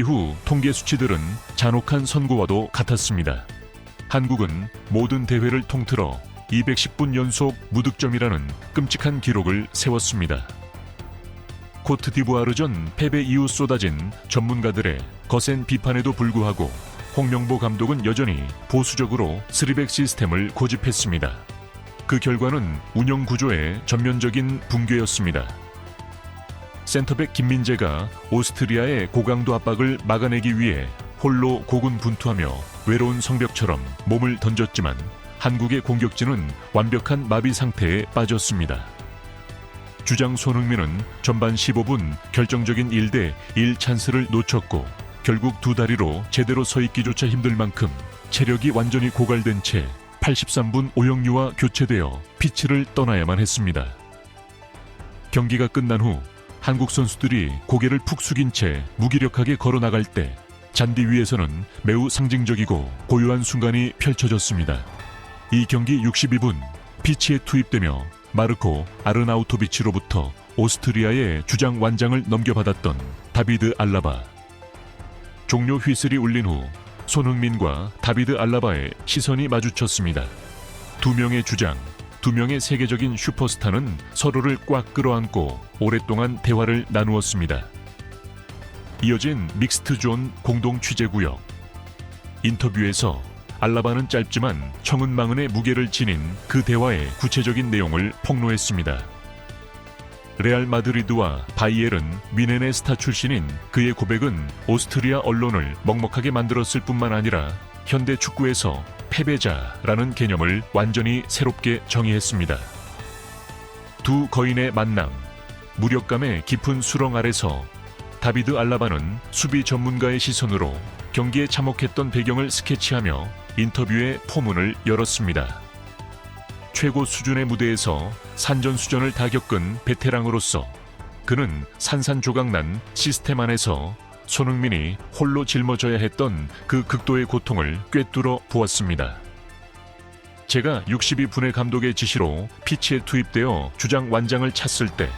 이후 통계 수치들은 잔혹한 선고와도 같았습니다. 한국은 모든 대회를 통틀어 210분 연속 무득점이라는 끔찍한 기록을 세웠습니다. 코트디부아르전 패배 이후 쏟아진 전문가들의 거센 비판에도 불구하고 홍명보 감독은 여전히 보수적으로 3백 시스템을 고집했습니다. 그 결과는 운영 구조의 전면적인 붕괴였습니다. 센터백 김민재가 오스트리아의 고강도 압박을 막아내기 위해 홀로 고군분투하며 외로운 성벽처럼 몸을 던졌지만 한국의 공격진은 완벽한 마비 상태에 빠졌습니다. 주장 손흥민은 전반 15분 결정적인 1대1 찬스를 놓쳤고 결국 두 다리로 제대로 서 있기조차 힘들 만큼 체력이 완전히 고갈된 채 83분 오영유와 교체되어 피치를 떠나야만 했습니다. 경기가 끝난 후 한국 선수들이 고개를 푹 숙인 채 무기력하게 걸어나갈 때 잔디 위에서는 매우 상징적이고 고요한 순간이 펼쳐졌습니다. 이 경기 62분 피치에 투입되며 마르코 아르나우토비치로부터 오스트리아의 주장 완장을 넘겨받았던 다비드 알라바. 종료 휘슬이 울린 후 손흥민과 다비드 알라바의 시선이 마주쳤습니다. 두 명의 주장, 두 명의 세계적인 슈퍼스타는 서로를 꽉 끌어안고 오랫동안 대화를 나누었습니다. 이어진 믹스트 존 공동 취재구역. 인터뷰에서 알라바는 짧지만 청은망은의 무게를 지닌 그 대화의 구체적인 내용을 폭로했습니다. 레알 마드리드와 바이에른 뮌헨의 스타 출신인 그의 고백은 오스트리아 언론을 먹먹하게 만들었을 뿐만 아니라 현대 축구에서 패배자라는 개념을 완전히 새롭게 정의했습니다. 두 거인의 만남, 무력감의 깊은 수렁 아래서 다비드 알라바는 수비 전문가의 시선으로 경기에 참혹했던 배경을 스케치하며 인터뷰의 포문을 열었습니다. 최고 수준의 무대에서 산전수전을 다 겪은 베테랑으로서 그는 산산조각난 시스템 안에서 손흥민이 홀로 짊어져야 했던 그 극도의 고통을 꿰뚫어 보았습니다. 제가 62분의 감독의 지시로 피치에 투입되어 주장 완장을 찼을 때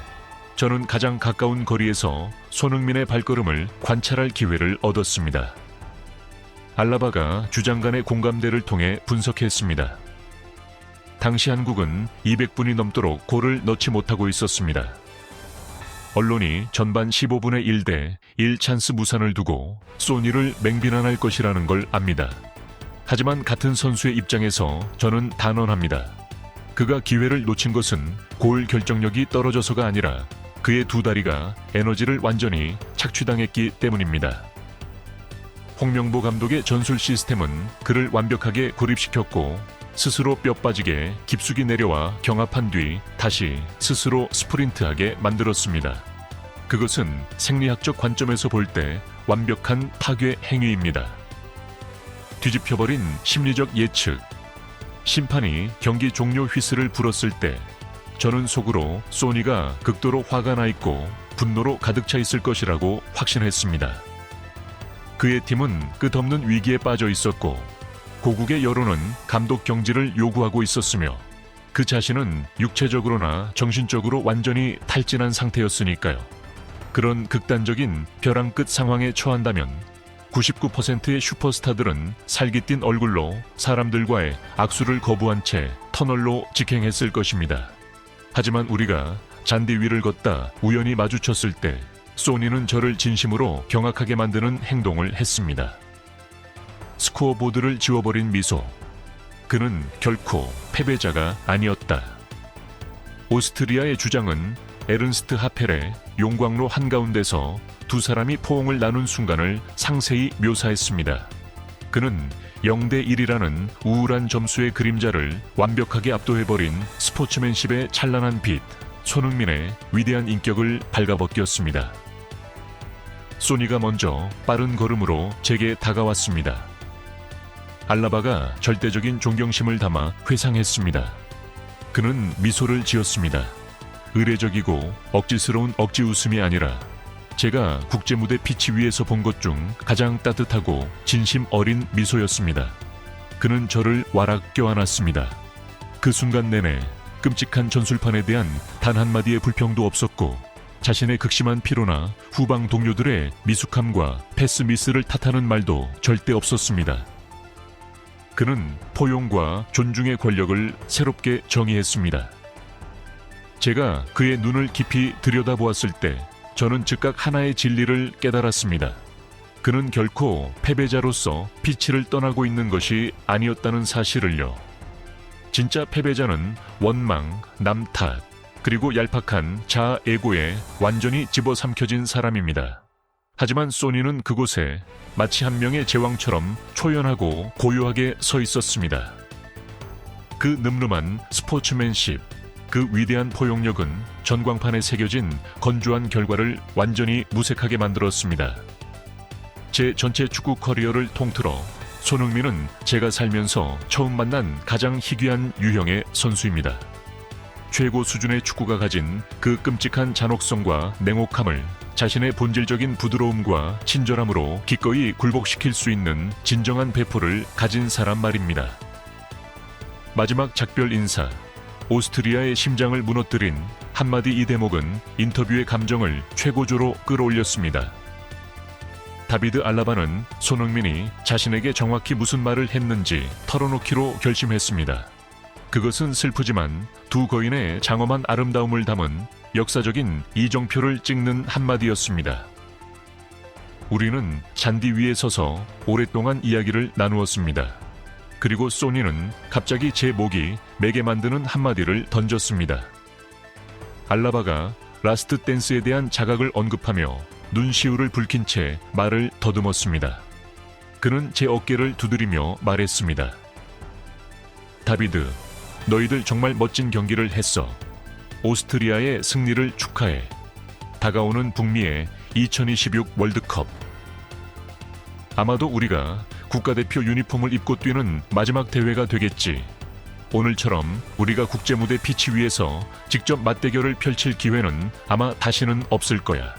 저는 가장 가까운 거리에서 손흥민의 발걸음을 관찰할 기회를 얻었습니다. 알라바가 주장 간의 공감대를 통해 분석했습니다. 당시 한국은 200분이 넘도록 골을 넣지 못하고 있었습니다. 언론이 전반 15분의 1대1 찬스 무산을 두고 소니를 맹비난할 것이라는 걸 압니다. 하지만 같은 선수의 입장에서 저는 단언합니다. 그가 기회를 놓친 것은 골 결정력이 떨어져서가 아니라 그의 두 다리가 에너지를 완전히 착취당했기 때문입니다. 홍명보 감독의 전술 시스템은 그를 완벽하게 고립시켰고 스스로 뼈 빠지게 깊숙이 내려와 경합한 뒤 다시 스스로 스프린트하게 만들었습니다. 그것은 생리학적 관점에서 볼 때 완벽한 파괴 행위입니다. 뒤집혀버린 심리적 예측. 심판이 경기 종료 휘슬을 불었을 때 저는 속으로 소니가 극도로 화가 나 있고 분노로 가득 차 있을 것이라고 확신했습니다. 그의 팀은 끝없는 위기에 빠져 있었고 고국의 여론은 감독 경질을 요구하고 있었으며 그 자신은 육체적으로나 정신적으로 완전히 탈진한 상태였으니까요. 그런 극단적인 벼랑 끝 상황에 처한다면 99%의 슈퍼스타들은 살깃띤 얼굴로 사람들과의 악수를 거부한 채 터널로 직행했을 것입니다. 하지만 우리가 잔디 위를 걷다 우연히 마주쳤을 때 소니는 저를 진심으로 경악하게 만드는 행동을 했습니다. 스코어보드를 지워버린 미소. 그는 결코 패배자가 아니었다. 오스트리아의 주장은 에른스트 하펠의 용광로 한가운데서 두 사람이 포옹을 나눈 순간을 상세히 묘사했습니다. 그는 0대1이라는 우울한 점수의 그림자를 완벽하게 압도해버린 스포츠맨십의 찬란한 빛, 손흥민의 위대한 인격을 발가벗겼습니다. 소니가 먼저 빠른 걸음으로 제게 다가왔습니다. 알라바가 절대적인 존경심을 담아 회상했습니다. 그는 미소를 지었습니다. 의례적이고 억지스러운 억지 웃음이 아니라 제가 국제무대 피치 위에서 본 것 중 가장 따뜻하고 진심 어린 미소였습니다. 그는 저를 와락 껴안았습니다. 그 순간 내내 끔찍한 전술판에 대한 단 한마디의 불평도 없었고 자신의 극심한 피로나 후방 동료들의 미숙함과 패스미스를 탓하는 말도 절대 없었습니다. 그는 포용과 존중의 권력을 새롭게 정의했습니다. 제가 그의 눈을 깊이 들여다보았을 때 저는 즉각 하나의 진리를 깨달았습니다. 그는 결코 패배자로서 피치를 떠나고 있는 것이 아니었다는 사실을요. 진짜 패배자는 원망, 남 탓, 그리고 얄팍한 자아 에고에 완전히 집어삼켜진 사람입니다. 하지만 소니는 그곳에 마치 한 명의 제왕처럼 초연하고 고요하게 서 있었습니다. 그 늠름한 스포츠맨십, 그 위대한 포용력은 전광판에 새겨진 건조한 결과를 완전히 무색하게 만들었습니다. 제 전체 축구 커리어를 통틀어 손흥민은 제가 살면서 처음 만난 가장 희귀한 유형의 선수입니다. 최고 수준의 축구가 가진 그 끔찍한 잔혹성과 냉혹함을 자신의 본질적인 부드러움과 친절함으로 기꺼이 굴복시킬 수 있는 진정한 배포를 가진 사람 말입니다. 마지막 작별 인사, 오스트리아의 심장을 무너뜨린 한마디 이 대목은 인터뷰의 감정을 최고조로 끌어올렸습니다. 다비드 알라바는 손흥민이 자신에게 정확히 무슨 말을 했는지 털어놓기로 결심했습니다. 그것은 슬프지만 두 거인의 장엄한 아름다움을 담은 역사적인 이정표를 찍는 한마디였습니다. 우리는 잔디 위에 서서 오랫동안 이야기를 나누었습니다. 그리고 소니는 갑자기 제 목이 매게 만드는 한마디를 던졌습니다. 알라바가 라스트 댄스에 대한 자각을 언급하며 눈시울을 붉힌 채 말을 더듬었습니다. 그는 제 어깨를 두드리며 말했습니다. 다비드, 너희들 정말 멋진 경기를 했어. 오스트리아의 승리를 축하해. 다가오는 북미의 2026 월드컵. 아마도 우리가 국가대표 유니폼을 입고 뛰는 마지막 대회가 되겠지. 오늘처럼 우리가 국제무대 피치 위에서 직접 맞대결을 펼칠 기회는 아마 다시는 없을 거야.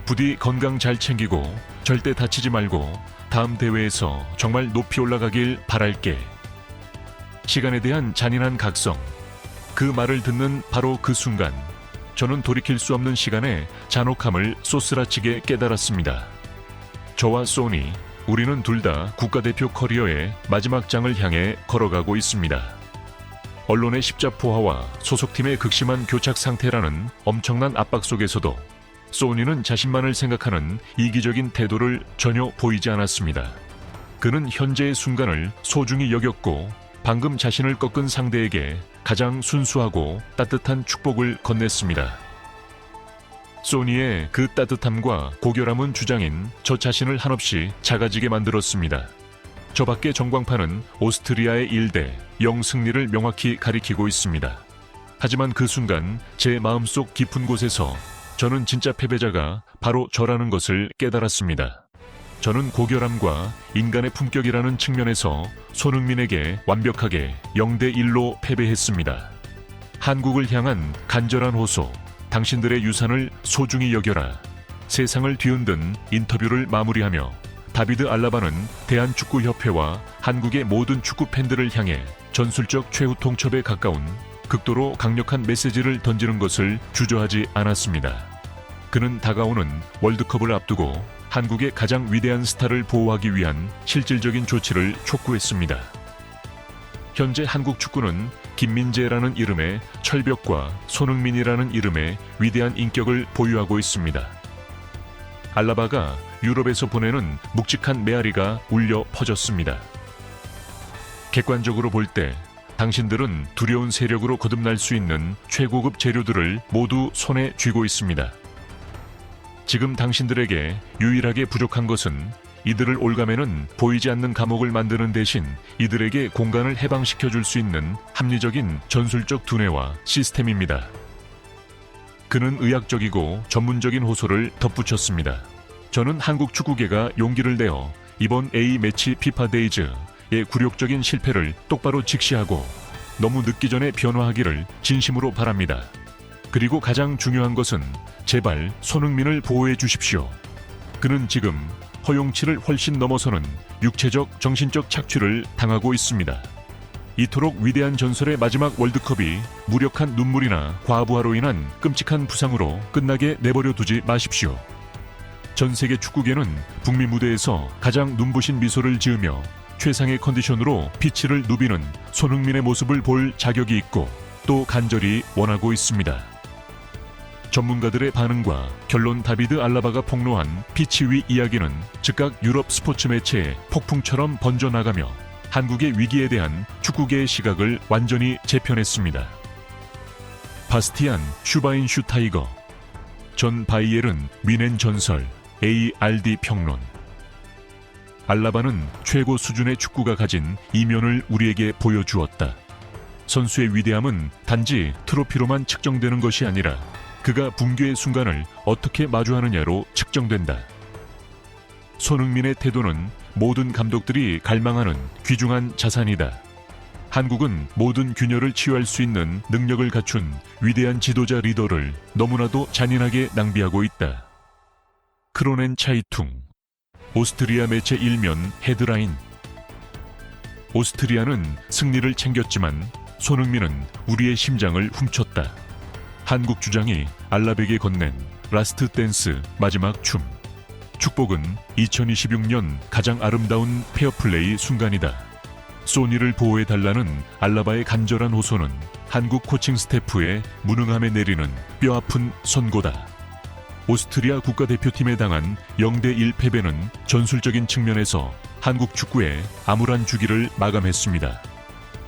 부디 건강 잘 챙기고 절대 다치지 말고 다음 대회에서 정말 높이 올라가길 바랄게. 시간에 대한 잔인한 각성. 그 말을 듣는 바로 그 순간 저는 돌이킬 수 없는 시간의 잔혹함을 쏘스라치게 깨달았습니다. 저와 소니, 우리는 둘 다 국가대표 커리어의 마지막 장을 향해 걸어가고 있습니다. 언론의 십자포화와 소속팀의 극심한 교착 상태라는 엄청난 압박 속에서도 소니는 자신만을 생각하는 이기적인 태도를 전혀 보이지 않았습니다. 그는 현재의 순간을 소중히 여겼고 방금 자신을 꺾은 상대에게 가장 순수하고 따뜻한 축복을 건넸습니다. 소니의 그 따뜻함과 고결함은 주장인 저 자신을 한없이 작아지게 만들었습니다. 저 밖의 전광판은 오스트리아의 1대 0 승리를 명확히 가리키고 있습니다. 하지만 그 순간 제 마음속 깊은 곳에서 저는 진짜 패배자가 바로 저라는 것을 깨달았습니다. 저는 고결함과 인간의 품격이라는 측면에서 손흥민에게 완벽하게 0대 1로 패배했습니다. 한국을 향한 간절한 호소, 당신들의 유산을 소중히 여겨라. 세상을 뒤흔든 인터뷰를 마무리하며 다비드 알라바는 대한축구협회와 한국의 모든 축구 팬들을 향해 전술적 최후 통첩에 가까운 극도로 강력한 메시지를 던지는 것을 주저하지 않았습니다. 그는 다가오는 월드컵을 앞두고 한국의 가장 위대한 스타를 보호하기 위한 실질적인 조치를 촉구했습니다. 현재 한국 축구는 김민재라는 이름의 철벽과 손흥민이라는 이름의 위대한 인격을 보유하고 있습니다. 알라바가 유럽에서 보내는 묵직한 메아리가 울려 퍼졌습니다. 객관적으로 볼 때 당신들은 두려운 세력으로 거듭날 수 있는 최고급 재료들을 모두 손에 쥐고 있습니다. 지금 당신들에게 유일하게 부족한 것은 이들을 올가매는 보이지 않는 감옥을 만드는 대신 이들에게 공간을 해방시켜 줄 수 있는 합리적인 전술적 두뇌와 시스템입니다. 그는 의학적이고 전문적인 호소를 덧붙였습니다. 저는 한국 축구계가 용기를 내어 이번 A매치 피파데이즈의 굴욕적인 실패를 똑바로 직시하고 너무 늦기 전에 변화하기를 진심으로 바랍니다. 그리고 가장 중요한 것은 제발 손흥민을 보호해 주십시오. 그는 지금 허용치를 훨씬 넘어서는 육체적, 정신적 착취를 당하고 있습니다. 이토록 위대한 전설의 마지막 월드컵이 무력한 눈물이나 과부하로 인한 끔찍한 부상으로 끝나게 내버려 두지 마십시오. 전 세계 축구계는 북미 무대에서 가장 눈부신 미소를 지으며 최상의 컨디션으로 피치를 누비는 손흥민의 모습을 볼 자격이 있고 또 간절히 원하고 있습니다. 전문가들의 반응과 결론 다비드 알라바가 폭로한 피치 위 이야기는 즉각 유럽 스포츠 매체에 폭풍처럼 번져나가며 한국의 위기에 대한 축구계의 시각을 완전히 재편했습니다. 바스티안 슈바인슈타이거, 전 바이에른 뮌헨 전설, ARD 평론. 알라바는 최고 수준의 축구가 가진 이면을 우리에게 보여주었다. 선수의 위대함은 단지 트로피로만 측정되는 것이 아니라 그가 붕괴의 순간을 어떻게 마주하느냐로 측정된다. 손흥민의 태도는 모든 감독들이 갈망하는 귀중한 자산이다. 한국은 모든 균열을 치유할 수 있는 능력을 갖춘 위대한 지도자 리더를 너무나도 잔인하게 낭비하고 있다. 크로넨 차이퉁, 오스트리아 매체 일면 헤드라인. 오스트리아는 승리를 챙겼지만 손흥민은 우리의 심장을 훔쳤다. 한국 주장이 알라백에 건넨 라스트 댄스 마지막 춤. 축복은 2026년 가장 아름다운 페어플레이 순간이다. 소니를 보호해달라는 알라바의 간절한 호소는 한국 코칭 스태프의 무능함에 내리는 뼈아픈 선고다. 오스트리아 국가대표팀에 당한 0대1 패배는 전술적인 측면에서 한국 축구의 암울한 주기를 마감했습니다.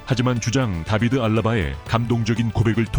하지만 주장 다비드 알라바의 감동적인 고백을 통해